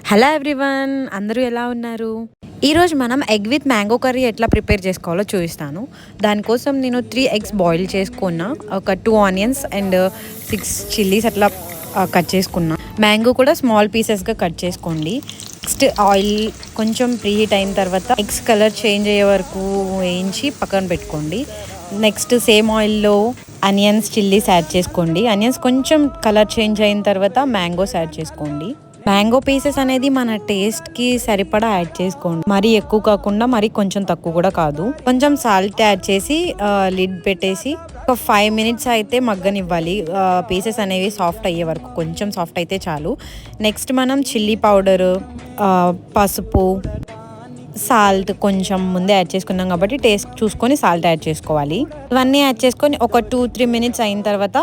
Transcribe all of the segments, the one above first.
Hello everyone, అందరూ ఎలా ఉన్నారు? ఈరోజు మనం ఎగ్ విత్ మ్యాంగో కర్రీ ఎట్లా ప్రిపేర్ చేసుకోవాలో చూపిస్తాను. దానికోసం నేను 3 ఎగ్స్ బాయిల్ చేసుకున్నా, ఒక 2 ఆనియన్స్ అండ్ 6 చిల్లీస్ అట్లా కట్ చేసుకున్నా. మ్యాంగో కూడా స్మాల్ పీసెస్గా కట్ చేసుకోండి. నెక్స్ట్ ఆయిల్ కొంచెం ప్రీహీట్ అయిన తర్వాత ఎగ్స్ కలర్ చేంజ్ అయ్యే వరకు వేయించి పక్కన పెట్టుకోండి. నెక్స్ట్ సేమ్ ఆయిల్లో ఆనియన్స్ చిల్లీస్ యాడ్ చేసుకోండి. ఆనియన్స్ కొంచెం కలర్ చేంజ్ అయిన తర్వాత మ్యాంగోస్ యాడ్ చేసుకోండి. మ్యాంగో పీసెస్ అనేది మన టేస్ట్కి సరిపడా యాడ్ చేసుకోండి. మరీ ఎక్కువ కాకుండా మరీ కొంచెం తక్కువ కూడా కాదు. కొంచెం సాల్ట్ యాడ్ చేసి లిడ్ పెట్టేసి ఒక 5 మినిట్స్ అయితే మగ్గనివ్వాలి. పీసెస్ అనేవి సాఫ్ట్ అయ్యే వరకు, కొంచెం సాఫ్ట్ అయితే చాలు. నెక్స్ట్ మనం చిల్లీ పౌడరు, పసుపు, సాల్ట్ కొంచెం ముందే యాడ్ చేసుకున్నాం కాబట్టి టేస్ట్ చూసుకొని సాల్ట్ యాడ్ చేసుకోవాలి. ఇవన్నీ యాడ్ చేసుకొని ఒక 2-3 మినిట్స్ అయిన తర్వాత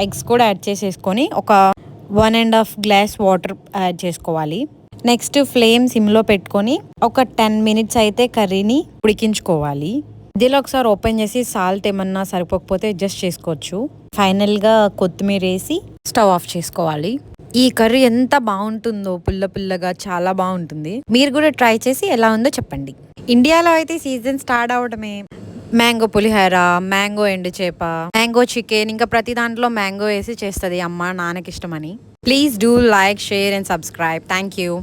ఎగ్స్ కూడా యాడ్ చేసేసుకొని ఒక 1.5 గ్లాస్ వాటర్ యాడ్ చేసుకోవాలి. నెక్స్ట్ ఫ్లేమ్ సిమ్లో పెట్టుకొని ఒక 10 మినిట్స్ అయితే కర్రీని ఉడికించుకోవాలి. ఇదిలో ఒకసారి ఓపెన్ చేసి సాల్ట్ ఏమన్నా సరిపోకపోతే అడ్జస్ట్ చేసుకోవచ్చు. ఫైనల్గా కొత్తిమీర వేసి స్టవ్ ఆఫ్ చేసుకోవాలి. ఈ కర్రీ ఎంత బాగుంటుందో, పుల్ల పుల్లగా చాలా బాగుంటుంది. మీరు కూడా ట్రై చేసి ఎలా ఉందో చెప్పండి. ఇండియాలో అయితే సీజన్ స్టార్ట్ అవడమే. మ్యాంగో పులిహోర, మ్యాంగో ఎండు చేప, మ్యాంగో చికెన్, ఇంకా ప్రతి దాంట్లో మ్యాంగో వేసి చేస్తుంది అమ్మ, నాన్నకి ఇష్టమని. Please do like, share and subscribe. Thank you.